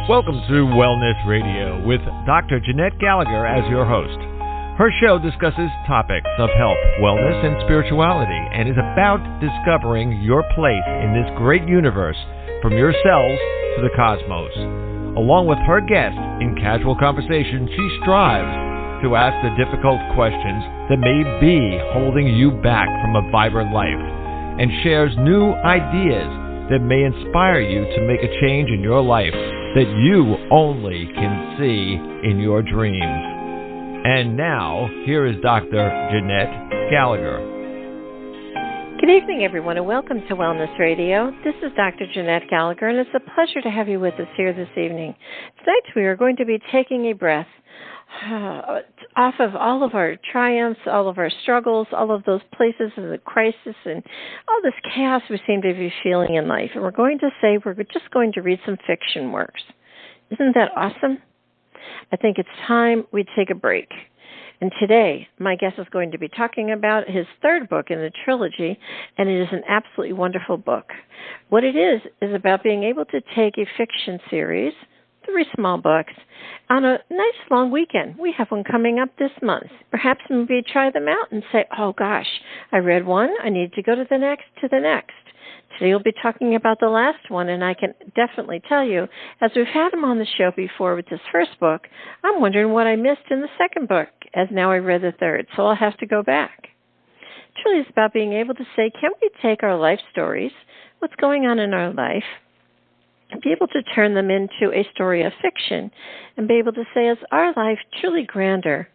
Welcome to Wellness Radio with Dr. Jeanette Gallagher as your host. Her show discusses topics of health, wellness, and spirituality, and is about discovering your place in this great universe from your cells to the cosmos. Along with her guests, in casual conversation, she strives to ask the difficult questions that may be holding you back from a vibrant life, and shares new ideas that may inspire you to make a change in your life that you only can see in your dreams. And now, here is Dr. Jeanette Gallagher. Good evening, everyone, and welcome to Wellness Radio. This is Dr. Jeanette Gallagher, and it's a pleasure to have you with us here this evening. Tonight, we are going to be taking a breath off of all of our triumphs, all of our struggles, all of those places of the crisis, and all this chaos we seem to be feeling in life. And we're going to say we're just going to read some fiction works. Isn't that awesome? I think it's time we take a break. And today, my guest is going to be talking about his third book in the trilogy, and it is an absolutely wonderful book. What it is about being able to take a fiction series, 3 small books, on a nice long weekend. We have one coming up this month. Perhaps maybe try them out and say, oh gosh, I read one, I need to go to the next. Today we'll be talking about the last one, and I can definitely tell you, as we've had him on the show before with this first book, I'm wondering what I missed in the second book, as now I read the third, so I'll have to go back. It's really about being able to say, can we take our life stories, what's going on in our life, and be able to turn them into a story of fiction, and be able to say, is our life truly grander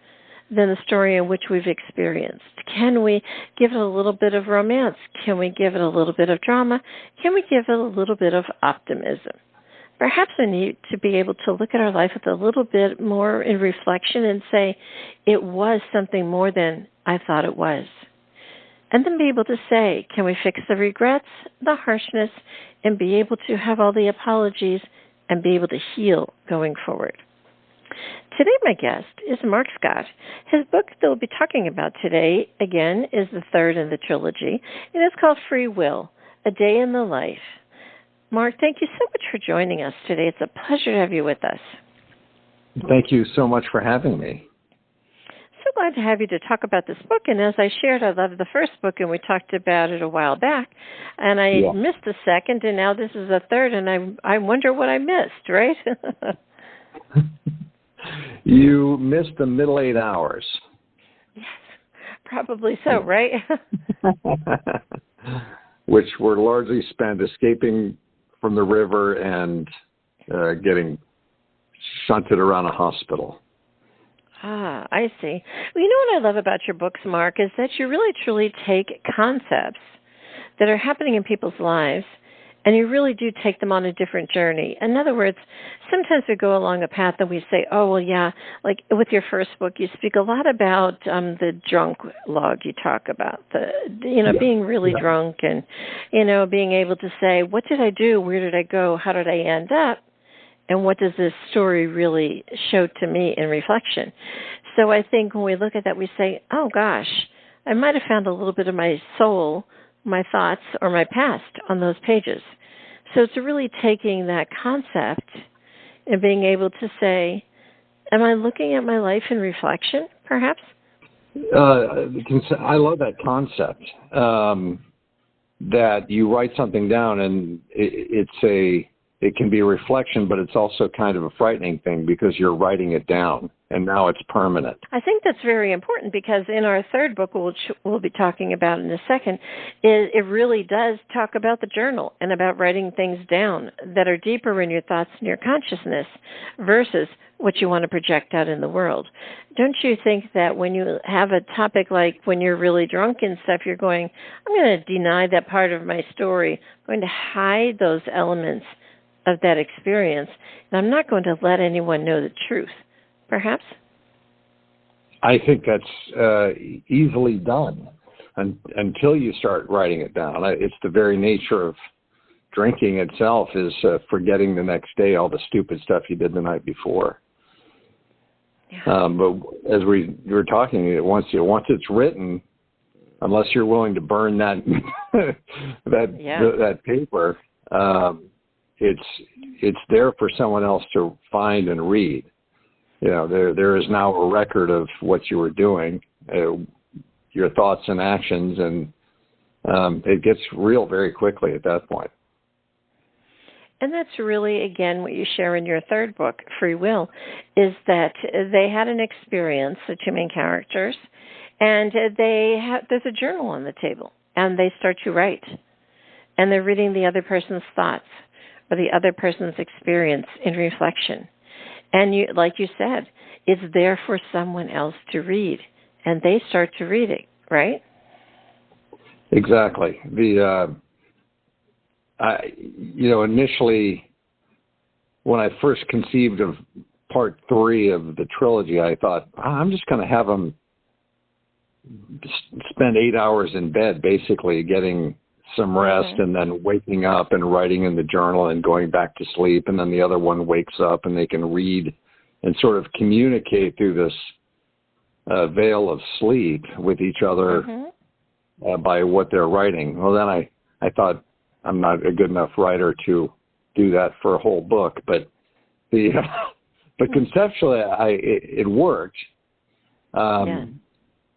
than the story in which we've experienced? Can we give it a little bit of romance? Can we give it a little bit of drama? Can we give it a little bit of optimism? Perhaps we need to be able to look at our life with a little bit more in reflection and say, it was something more than I thought it was. And then be able to say, can we fix the regrets, the harshness, and be able to have all the apologies and be able to heal going forward? Today, my guest is Mark Scott. His book that we'll be talking about today, again, is the third in the trilogy, and it's called Free Will, A Day in the Life. Mark, thank you so much for joining us today. It's a pleasure to have you with us. Thank you so much for having me. So glad to have you to talk about this book. And as I shared, I love the first book, and we talked about it a while back. And I missed the second, and now this is the third, and I wonder what I missed, right? You missed the middle 8 hours. Yes, probably so, right? Which were largely spent escaping from the river and getting shunted around a hospital. Ah, I see. Well, you know what I love about your books, Mark, is that you really truly take concepts that are happening in people's lives, and you really do take them on a different journey. In other words, sometimes we go along a path and we say, oh, well, yeah, like with your first book, you speak a lot about the drunk log. You talk about being really drunk and, being able to say, what did I do? Where did I go? How did I end up? And what does this story really show to me in reflection? So I think when we look at that, we say, oh, gosh, I might have found a little bit of my soul, my thoughts, or my past on those pages. So it's really taking that concept and being able to say, am I looking at my life in reflection, perhaps? I love that concept, that you write something down and it can be a reflection, but it's also kind of a frightening thing because you're writing it down, and now it's permanent. I think that's very important because in our third book, which we'll be talking about in a second, it really does talk about the journal and about writing things down that are deeper in your thoughts and your consciousness versus what you want to project out in the world. Don't you think that when you have a topic like when you're really drunk and stuff, you're going, I'm going to deny that part of my story. I'm going to hide those elements of that experience, and I'm not going to let anyone know the truth, perhaps? I think that's easily done until you start writing it down. It's the very nature of drinking itself is forgetting the next day all the stupid stuff you did the night before. Yeah. But as we were talking, once it's written, unless you're willing to burn that that paper, it's there for someone else to find and read. There is now a record of what you were doing, your thoughts and actions, and it gets real very quickly at that point. And that's really, again, what you share in your third book, Free Will, is that they had an experience, the two main characters, and there's a journal on the table, and they start to write. And they're reading the other person's thoughts or the other person's experience in reflection. And like you said, it's there for someone else to read, and they start to read it, right? Exactly. Initially, when I first conceived of part 3 of the trilogy, I thought, I'm just going to have them spend 8 hours in bed, basically getting some rest, and then waking up and writing in the journal and going back to sleep. And then the other one wakes up and they can read and sort of communicate through this veil of sleep with each other by what they're writing. Well, then I thought, I'm not a good enough writer to do that for a whole book, but conceptually, it worked.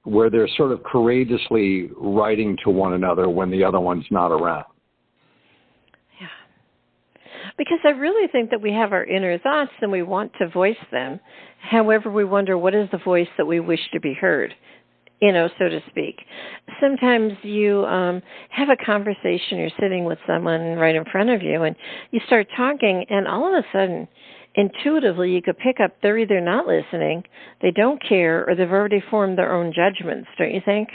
Where they're sort of courageously writing to one another when the other one's not around. Yeah. Because I really think that we have our inner thoughts and we want to voice them. However, we wonder, what is the voice that we wish to be heard, so to speak. Sometimes you have a conversation, you're sitting with someone right in front of you, and you start talking, and all of a sudden, intuitively, you could pick up they're either not listening, they don't care, or they've already formed their own judgments, don't you think?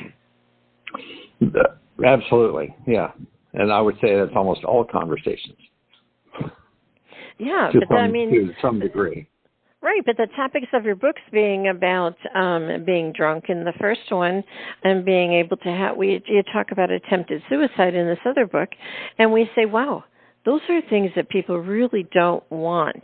Absolutely, yeah. And I would say that's almost all conversations. Yeah, to some degree. Right, but the topics of your books being about being drunk in the first one, and being able to you talk about attempted suicide in this other book, and we say, wow, those are things that people really don't want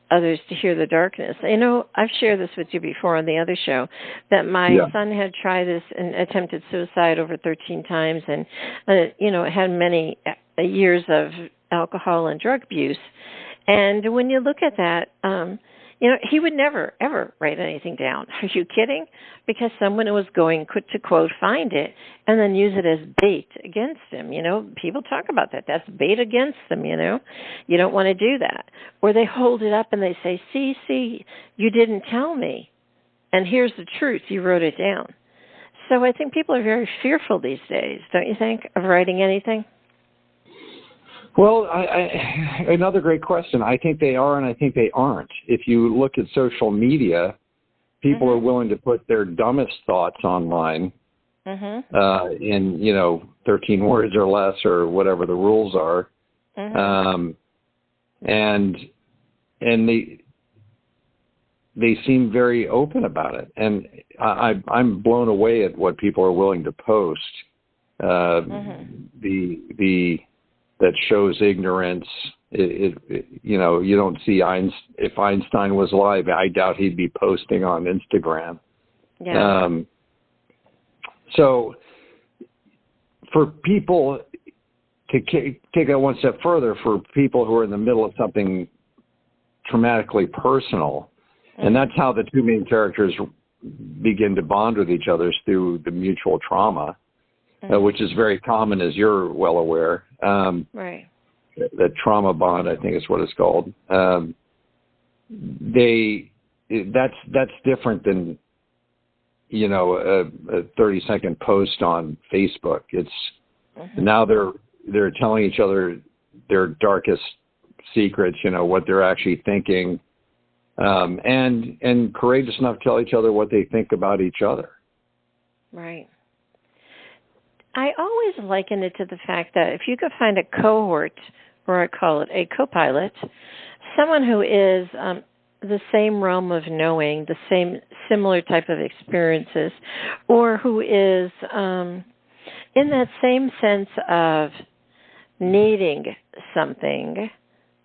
others to hear the darkness. I've shared this with you before on the other show, that my son had tried this and attempted suicide over 13 times, and had many years of alcohol and drug abuse. And when you look at that, he would never, ever write anything down. Are you kidding? Because someone was going to, quote, find it and then use it as bait against him. People talk about that. That's bait against them, You don't want to do that. Or they hold it up and they say, see, you didn't tell me. And here's the truth. You wrote it down. So I think people are very fearful these days, don't you think, of writing anything? Well, another great question. I think they are, and I think they aren't. If you look at social media, people are willing to put their dumbest thoughts online in 13 words or less, or whatever the rules are, and they seem very open about it. And I'm blown away at what people are willing to post. That shows ignorance. You don't see if Einstein was alive, I doubt he'd be posting on Instagram. Yeah. So for people to take that one step further, for people who are in the middle of something traumatically personal, and that's how the two main characters begin to bond with each other, through the mutual trauma. Which is very common, as you're well aware. Right. The trauma bond, I think, is what it's called. That's different than a 30-second post on Facebook. It's now they're telling each other their darkest secrets, what they're actually thinking, and courageous enough to tell each other what they think about each other. Right. I always liken it to the fact that if you could find a cohort, or I call it a co-pilot, someone who is the same realm of knowing, the similar type of experiences, or who is in that same sense of needing something,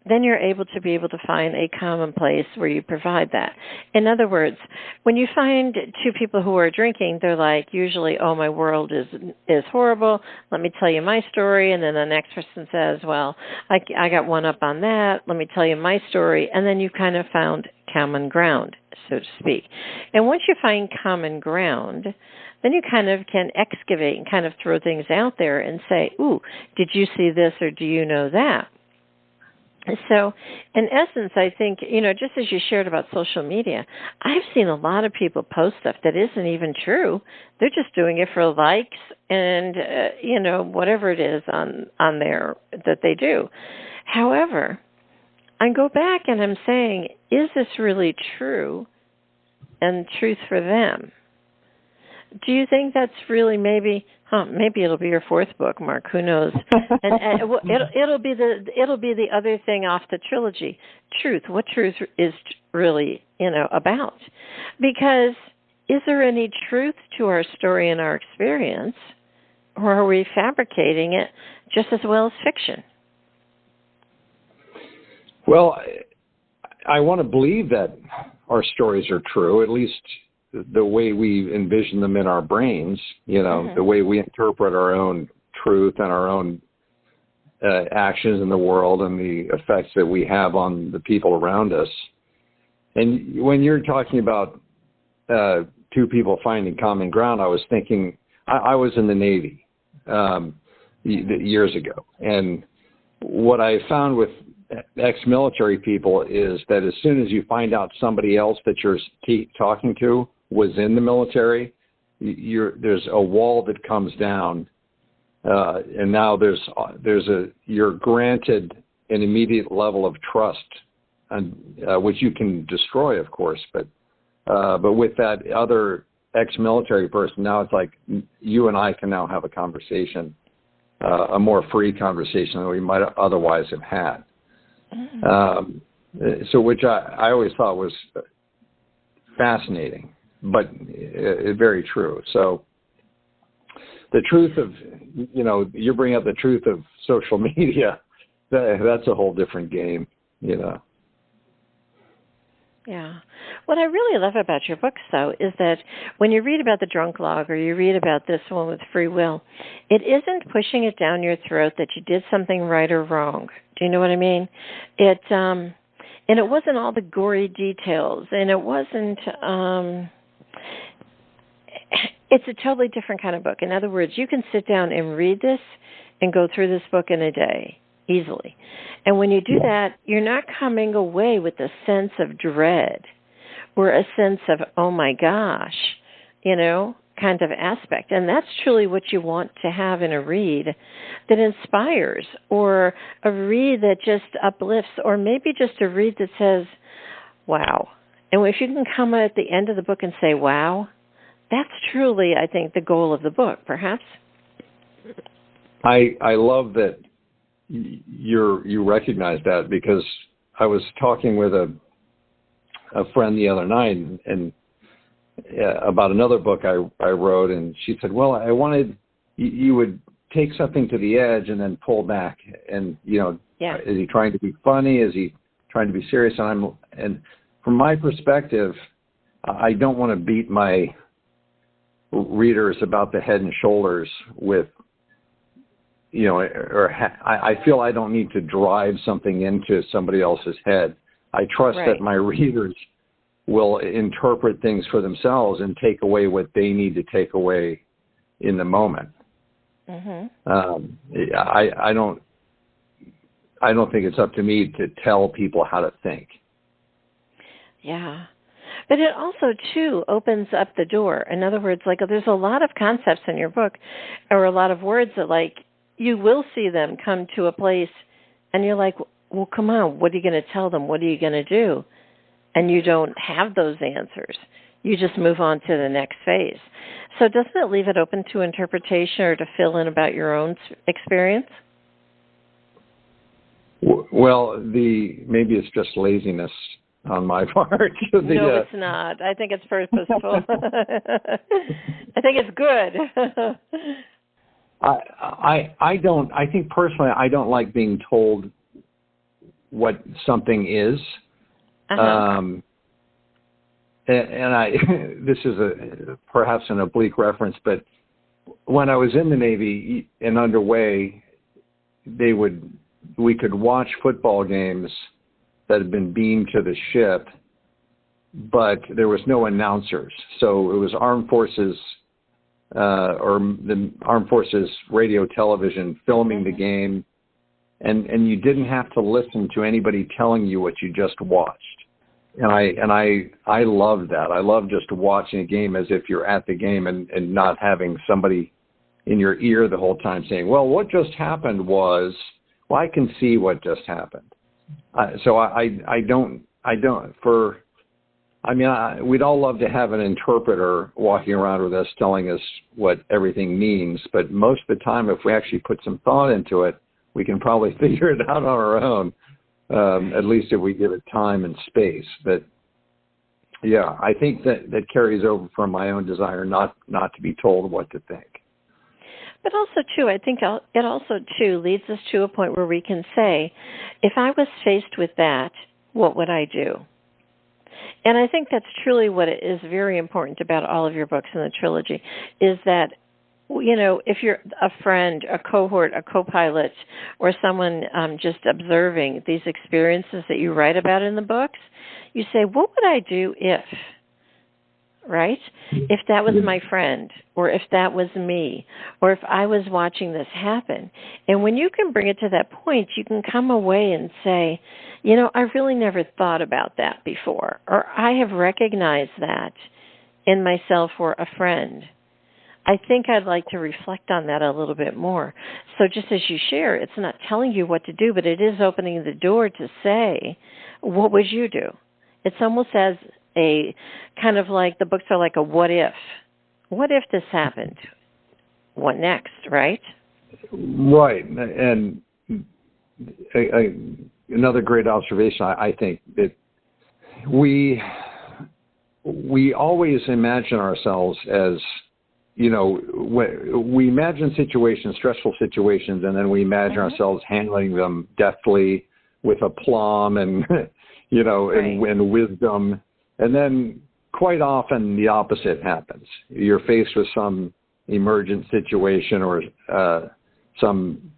then you're able to find a common place where you provide that. In other words, when you find two people who are drinking, they're like usually, oh, my world is horrible. Let me tell you my story. And then the next person says, well, I got one up on that. Let me tell you my story. And then you've kind of found common ground, so to speak. And once you find common ground, then you kind of can excavate and kind of throw things out there and say, ooh, did you see this or do you know that? So, in essence, I think, just as you shared about social media, I've seen a lot of people post stuff that isn't even true. They're just doing it for likes and, whatever it is on there that they do. However, I go back and I'm saying, is this really true and truth for them? Do you think that's really maybe it'll be your fourth book, Mark? Who knows? And it'll be the other thing off the trilogy. Truth. What truth is really about? Because is there any truth to our story and our experience, or are we fabricating it just as well as fiction? Well, I want to believe that our stories are true, at least the way we envision them in our brains, the way we interpret our own truth and our own actions in the world and the effects that we have on the people around us. And when you're talking about two people finding common ground, I was thinking, I was in the Navy years ago. And what I found with ex-military people is that as soon as you find out somebody else that you're talking to was in the military, there's a wall that comes down, and now you're granted an immediate level of trust, and which you can destroy, of course. But with that other ex-military person, now it's like you and I can now have a conversation, a more free conversation than we might otherwise have had. So which I always thought was fascinating, but very true. So the truth of, you bring up the truth of social media, that's a whole different game, Yeah. What I really love about your books, though, is that when you read about the drunk log or you read about this one with free will, it isn't pushing it down your throat that you did something right or wrong. Do you know what I mean? And it wasn't all the gory details, and it wasn't, it's a totally different kind of book. In other words, you can sit down and read this and go through this book in a day easily. And when you do that, you're not coming away with a sense of dread or a sense of, oh my gosh, kind of aspect. And that's truly what you want to have in a read that inspires, or a read that just uplifts, or maybe just a read that says, wow. And if you can come at the end of the book and say, wow, that's truly, I think, the goal of the book, perhaps. I love that you recognize that, because I was talking with a friend the other night and about another book I wrote, and she said, well, I wanted you would take something to the edge and then pull back, and Is he trying to be funny? Is he trying to be serious? And from my perspective, I don't want to beat my readers about the head and shoulders with, I feel I don't need to drive something into somebody else's head. I trust that my readers will interpret things for themselves and take away what they need to take away in the moment. I don't think it's up to me to tell people how to think. Yeah. But it also, too, opens up the door. In other words, there's a lot of concepts in your book, or a lot of words that, you will see them come to a place, and you're like, well, come on, what are you going to tell them? What are you going to do? And you don't have those answers. You just move on to the next phase. So doesn't it leave it open to interpretation or to fill in about your own experience? Well, maybe it's just laziness on my part. No, it's not. I think it's purposeful. I think it's good. I think personally, I don't like being told what something is. And I, this is perhaps an oblique reference, but when I was in the Navy and underway, we could watch football games that had been beamed to the ship, but there was no announcers. So it was Armed Forces or the Armed Forces radio television filming the game, and you didn't have to listen to anybody telling you what you just watched. And I loved that. I love just watching a game as if you're at the game and not having somebody in your ear the whole time saying, well, what just happened was, well, I can see what just happened. We'd all love to have an interpreter walking around with us telling us what everything means, but most of the time, if we actually put some thought into it, we can probably figure it out on our own. At least if we give it time and space. But yeah, I think that carries over from my own desire not to be told what to think. But also, too, I think it also, too, leads us to a point where we can say, if I was faced with that, what would I do? And I think that's truly what is very important about all of your books in the trilogy, is that, you know, if you're a friend, a cohort, a co-pilot, or someone just observing these experiences that you write about in the books, you say, what would I do if, right? If that was my friend, or if that was me, or if I was watching this happen. And when you can bring it to that point, you can come away and say, you know, I really never thought about that before, or I have recognized that in myself or a friend. I think I'd like to reflect on that a little bit more. So just as you share, it's not telling you what to do, but it is opening the door to say, what would you do? It's almost as a kind of like, the books are like a what if. What if this happened? What next, right? Right. And another great observation, I think, that we always imagine ourselves as, you know, we imagine situations, stressful situations, and then we imagine ourselves handling them deftly with aplomb and, you know, and wisdom. And then quite often the opposite happens. You're faced with some emergent situation or some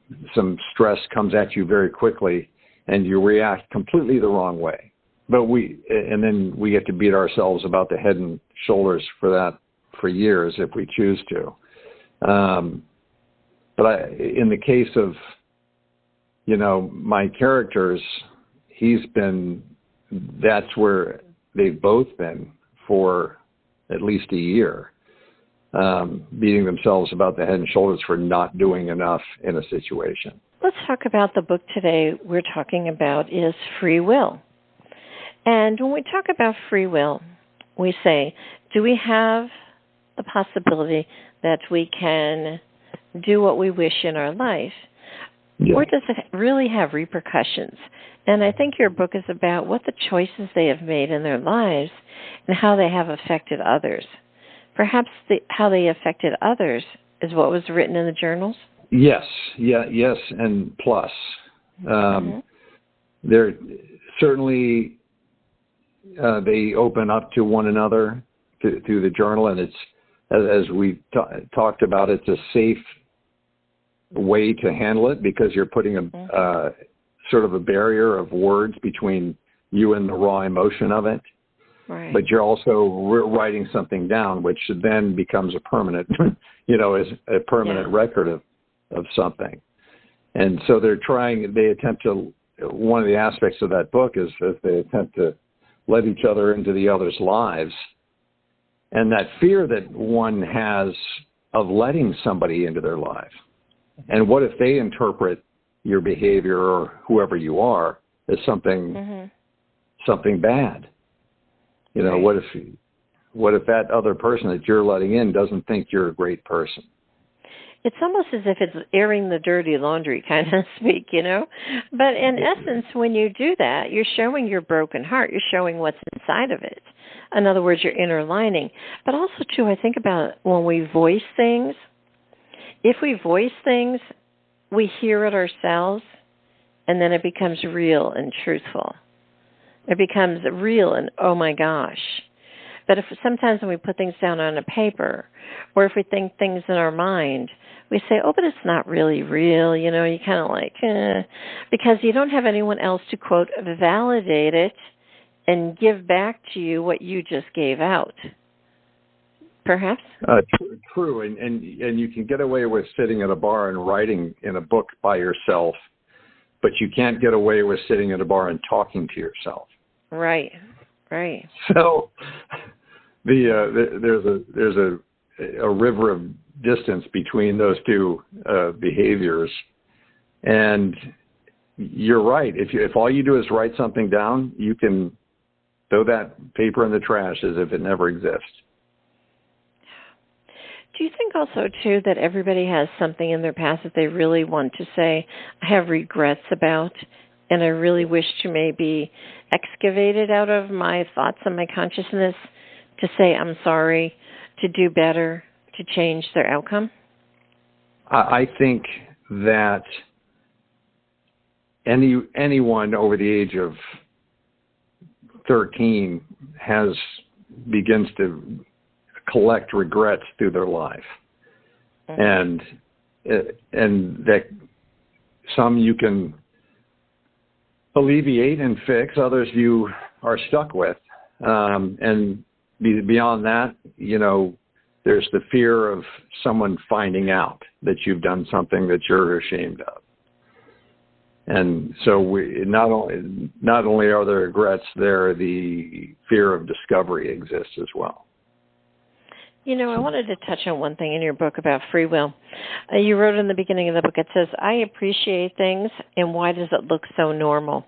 stress comes at you very quickly, and you react completely the wrong way. But then we get to beat ourselves about the head and shoulders for that for years if we choose to. But in the case of, you know, my characters, that's where they've both been for at least a year, beating themselves about the head and shoulders for not doing enough in a situation. Let's talk about the book today we're talking about is free will. And when we talk about free will, we say, do we have the possibility that we can do what we wish in our life? Yeah. Or does it really have repercussions? And I think your book is about what the choices they have made in their lives and how they have affected others. Perhaps how they affected others is what was written in the journals? Yes, yes, and plus. They're certainly, they open up to one another through the journal, and it's, as we talked about, it's a safe way to handle it because you're putting a sort of a barrier of words between you and the raw emotion of it. Right. But you're also writing something down, which then becomes a permanent, you know, as a permanent record of something. And so they attempt to, one of the aspects of that book is that they attempt to let each other into the other's lives. And that fear that one has of letting somebody into their life. And what if they interpret your behavior or whoever you are as something bad? You know, what if that other person that you're letting in doesn't think you're a great person? It's almost as if it's airing the dirty laundry, kind of speak, you know? But in essence, when you do that, you're showing your broken heart. You're showing what's inside of it. In other words, your inner lining. But also, too, I think about when we voice things. If we voice things, we hear it ourselves, and then it becomes real and truthful. It becomes real and, oh my gosh. But if sometimes when we put things down on a paper, or if we think things in our mind, we say, oh, but it's not really real. You know, you kind of like, because you don't have anyone else to, quote, validate it and give back to you what you just gave out. Perhaps? True. And you can get away with sitting at a bar and writing in a book by yourself, but you can't get away with sitting at a bar and talking to yourself. Right. So there's a river of distance between those two behaviors, and you're right. If all you do is write something down, you can throw that paper in the trash as if it never exists. Do you think also, too, that everybody has something in their past that they really want to say, I have regrets about, and I really wish to maybe excavate it out of my thoughts and my consciousness to say I'm sorry, to do better, to change their outcome? I think that anyone over the age of 13 begins to collect regrets through their life, and that some you can alleviate and fix, others you are stuck with, and beyond that, you know, there's the fear of someone finding out that you've done something that you're ashamed of. And so not only are there regrets, the fear of discovery exists as well. You know, I wanted to touch on one thing in your book about free will. You wrote in the beginning of the book, it says, I appreciate things, and why does it look so normal?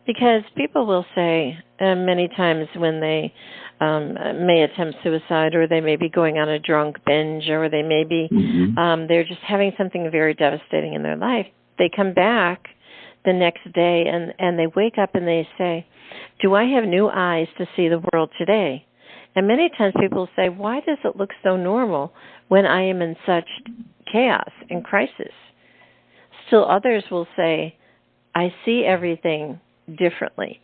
Because people will say many times when they may attempt suicide, or they may be going on a drunk binge, or they may be, they're just having something very devastating in their life. They come back the next day and they wake up and they say, do I have new eyes to see the world today? And many times people say, why does it look so normal when I am in such chaos and crisis? Still others will say, I see everything differently.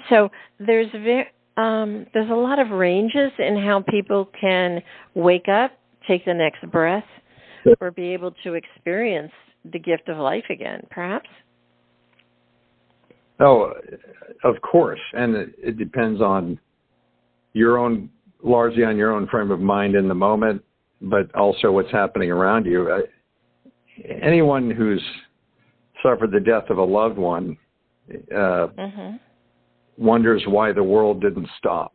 So there's a lot of ranges in how people can wake up, take the next breath, or be able to experience the gift of life again, perhaps? Oh, of course. And it depends on largely on your own frame of mind in the moment, but also what's happening around you. Anyone who's suffered the death of a loved one wonders why the world didn't stop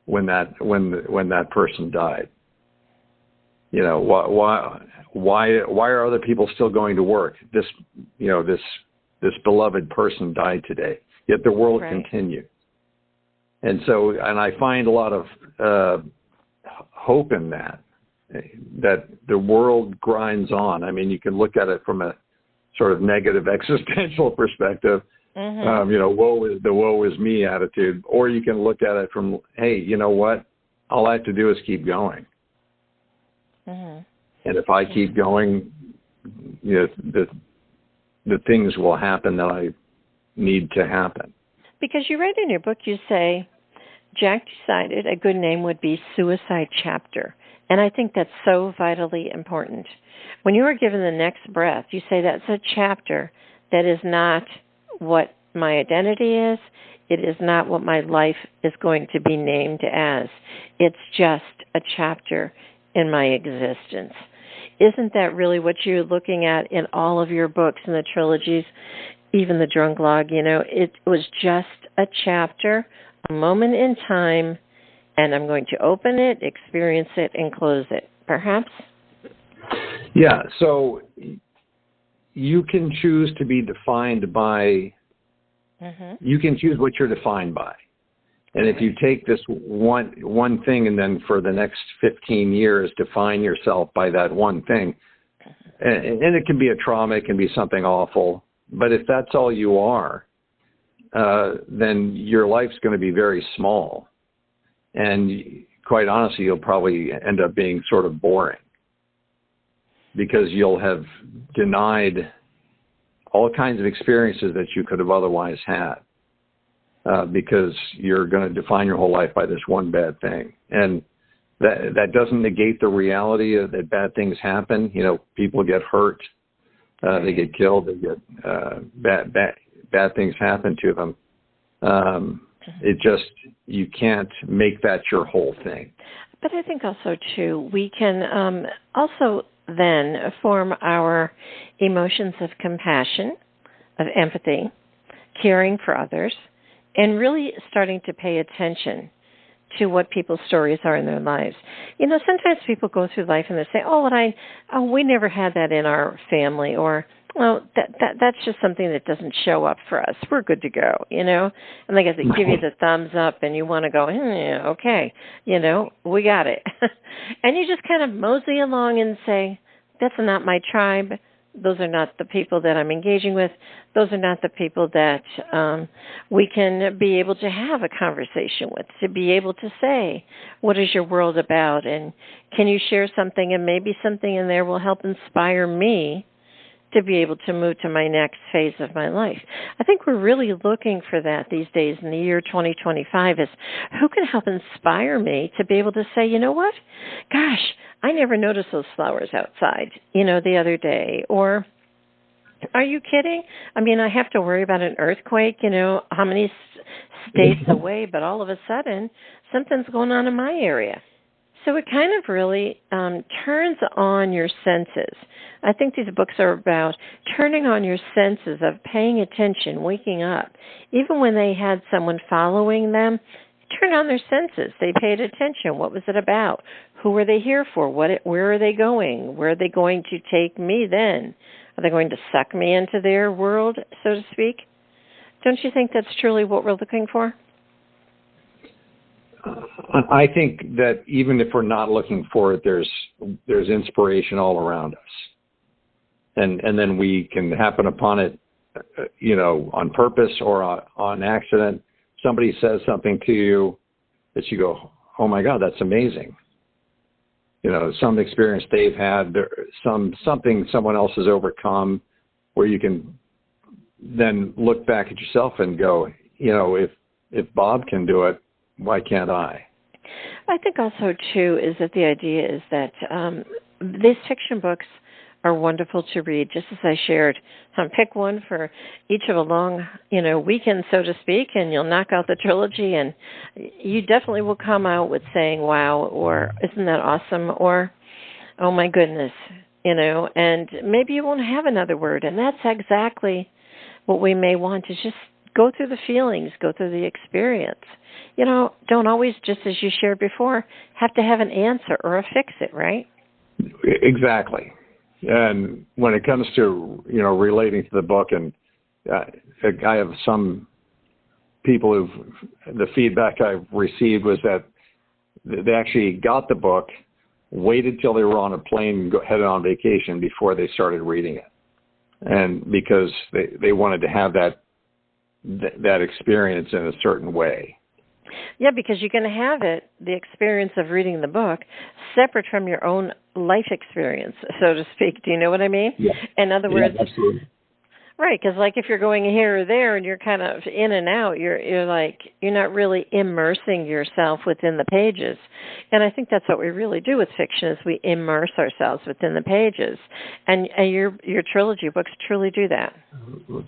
when that person died. You know, why are other people still going to work? This beloved person died today, yet the world continued. And so, and I find a lot of hope in that the world grinds on. I mean, you can look at it from a sort of negative existential perspective, woe is me attitude, or you can look at it from, hey, you know what? All I have to do is keep going. And if I keep going, you know, the things will happen that I need to happen. Because you write in your book, you say, Jack decided a good name would be Suicide Chapter. And I think that's so vitally important. When you are given the next breath, you say that's a chapter that is not what my identity is. It is not what my life is going to be named as. It's just a chapter in my existence. Isn't that really what you're looking at in all of your books and the trilogies, even the Drunk Log? You know, it was just a chapter, a moment in time, and I'm going to open it, experience it, and close it, perhaps? Yeah, so you can choose to be defined by, you can choose what you're defined by. And if you take this one thing and then for the next 15 years define yourself by that one thing, and it can be a trauma, it can be something awful, but if that's all you are, then your life's going to be very small. And quite honestly, you'll probably end up being sort of boring because you'll have denied all kinds of experiences that you could have otherwise had, because you're going to define your whole life by this one bad thing. And that doesn't negate the reality of that bad things happen. You know, people get hurt, they get killed, they get bad things happen to them. It just, you can't make that your whole thing. But I think also, too, we can also then form our emotions of compassion, of empathy, caring for others, and really starting to pay attention to what people's stories are in their lives. You know, sometimes people go through life and they say, we never had that in our family, or, that's just something that doesn't show up for us. We're good to go, you know. And like I said, give you the thumbs up and you want to go, okay, you know, we got it. And you just kind of mosey along and say, that's not my tribe. Those are not the people that I'm engaging with. Those are not the people that we can be able to have a conversation with, to be able to say, what is your world about? And can you share something? And maybe something in there will help inspire me to be able to move to my next phase of my life. I think we're really looking for that these days in the year 2025, is who can help inspire me to be able to say, you know what? Gosh, I never noticed those flowers outside, you know, the other day. Or, are you kidding? I mean, I have to worry about an earthquake, you know, how many states away, but all of a sudden, something's going on in my area. So it kind of really turns on your senses. I think these books are about turning on your senses of paying attention, waking up. Even when they had someone following them, turned on their senses. They paid attention. What was it about? Who were they here for? Where are they going? Where are they going to take me then? Are they going to suck me into their world, so to speak? Don't you think that's truly what we're looking for? I think that even if we're not looking for it, there's inspiration all around us, and then we can happen upon it, you know, on purpose or on accident. Somebody says something to you that you go, "Oh my God, that's amazing." You know, some experience they've had, something someone else has overcome, where you can then look back at yourself and go, you know, if Bob can do it, why can't I? I think also, too, is that the idea is that these fiction books are wonderful to read, just as I shared. Pick one for each of a long, you know, weekend, so to speak, and you'll knock out the trilogy, and you definitely will come out with saying, wow, or isn't that awesome, or oh my goodness, you know, and maybe you won't have another word, and that's exactly what we may want, is just go through the feelings, go through the experience. You know, don't always, just as you shared before, have to have an answer or a fix-it, right? Exactly. And when it comes to, you know, relating to the book, and I have some people the feedback I've received was that they actually got the book, waited till they were on a plane, headed on vacation before they started reading it. And because they wanted to have that experience in a certain way. Yeah, because you're going to have the experience of reading the book, separate from your own life experience, so to speak. Do you know what I mean? Yeah. In other words, absolutely. Right, because like if you're going here or there and you're kind of in and out, you're not really immersing yourself within the pages. And I think that's what we really do with fiction, is we immerse ourselves within the pages. And your trilogy books truly do that.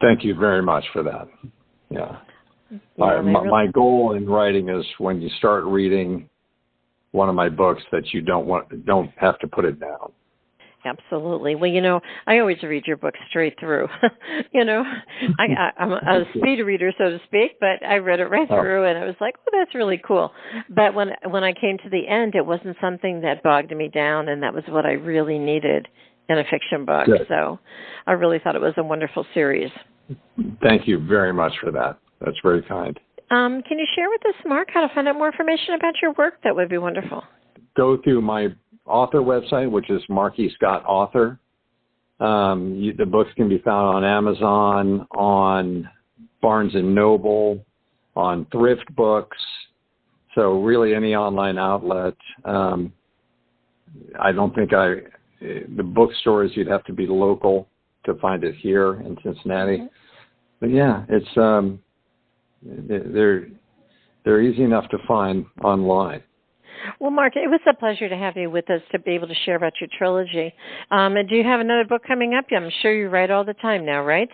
Thank you very much for that. Yeah. My goal in writing is, when you start reading one of my books, that you don't have to put it down. Absolutely. Well, you know, I always read your book straight through. You know, I'm a speed reader, so to speak, but I read it right through, and I was like, oh, that's really cool. But when I came to the end, it wasn't something that bogged me down, and that was what I really needed in a fiction book. Good. So I really thought it was a wonderful series. Thank you very much for that. That's very kind. Can you share with us, Mark, how to find out more information about your work? That would be wonderful. Go through my author website, which is Marky Scott Author. The books can be found on Amazon, on Barnes & Noble, on Thrift Books. So really any online outlet. I don't think the bookstores, you'd have to be local. to find it here in Cincinnati. Mm-hmm. But yeah, it's they're easy enough to find online. Well, Mark, it was a pleasure to have you with us to be able to share about your trilogy. And do you have another book coming up? I'm sure you write all the time now, right?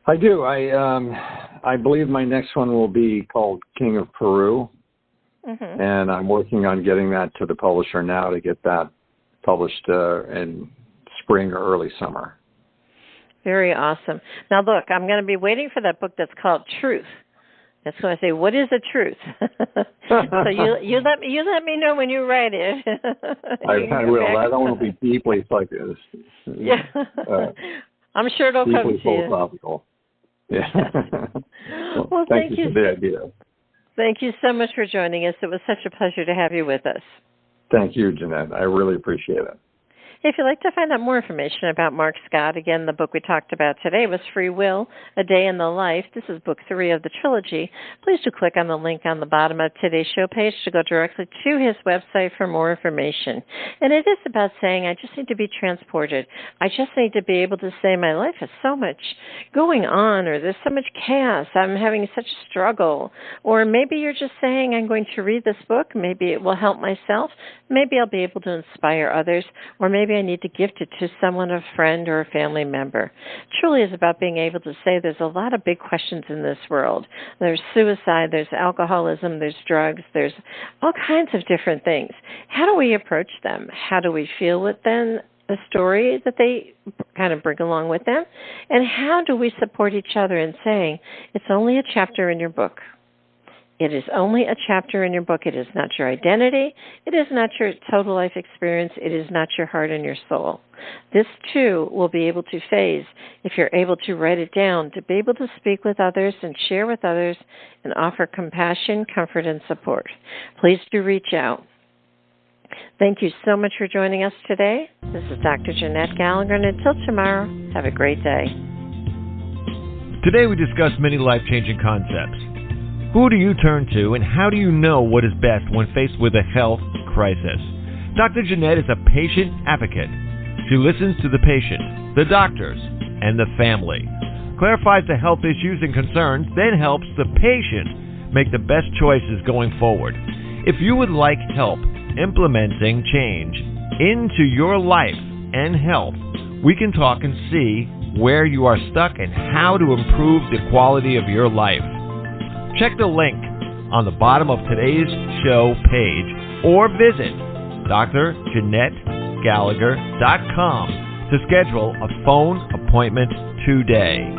I do. I believe my next one will be called King of Peru, and I'm working on getting that to the publisher now to get that published in spring or early summer. Very awesome. Now, look, I'm going to be waiting for that book that's called Truth. That's when I say, what is the truth? So you let me know when you write it. I will. I don't want to be deeply like this. Yeah, I'm sure it'll come to you. Philosophical. Yeah. Well, thank you for the idea. Thank you so much for joining us. It was such a pleasure to have you with us. Thank you, Jeanette. I really appreciate it. If you'd like to find out more information about Mark Scott, again, the book we talked about today was Free Will, A Day in the Life. This is book 3 of the trilogy. Please do click on the link on the bottom of today's show page to go directly to his website for more information. And it is about saying, I just need to be transported. I just need to be able to say my life has so much going on, or there's so much chaos. I'm having such a struggle. Or maybe you're just saying, I'm going to read this book. Maybe it will help myself. Maybe I'll be able to inspire others. Or maybe I need to gift it to someone, a friend, or a family member. It truly is about being able to say there's a lot of big questions in this world. There's suicide, there's alcoholism, there's drugs, there's all kinds of different things. How do we approach them? How do we feel with them? The story that they kind of bring along with them? And how do we support each other in saying, it's only a chapter in your book. It is only a chapter in your book. It is not your identity. It is not your total life experience. It is not your heart and your soul. This, too, will be able to phase if you're able to write it down, to be able to speak with others and share with others and offer compassion, comfort, and support. Please do reach out. Thank you so much for joining us today. This is Dr. Jeanette Gallagher, and until tomorrow, have a great day. Today we discussed many life-changing concepts. Who do you turn to, and how do you know what is best when faced with a health crisis? Dr. Jeanette is a patient advocate. She listens to the patient, the doctors, and the family, clarifies the health issues and concerns, then helps the patient make the best choices going forward. If you would like help implementing change into your life and health, we can talk and see where you are stuck and how to improve the quality of your life. Check the link on the bottom of today's show page or visit drjeanettegallagher.com to schedule a phone appointment today.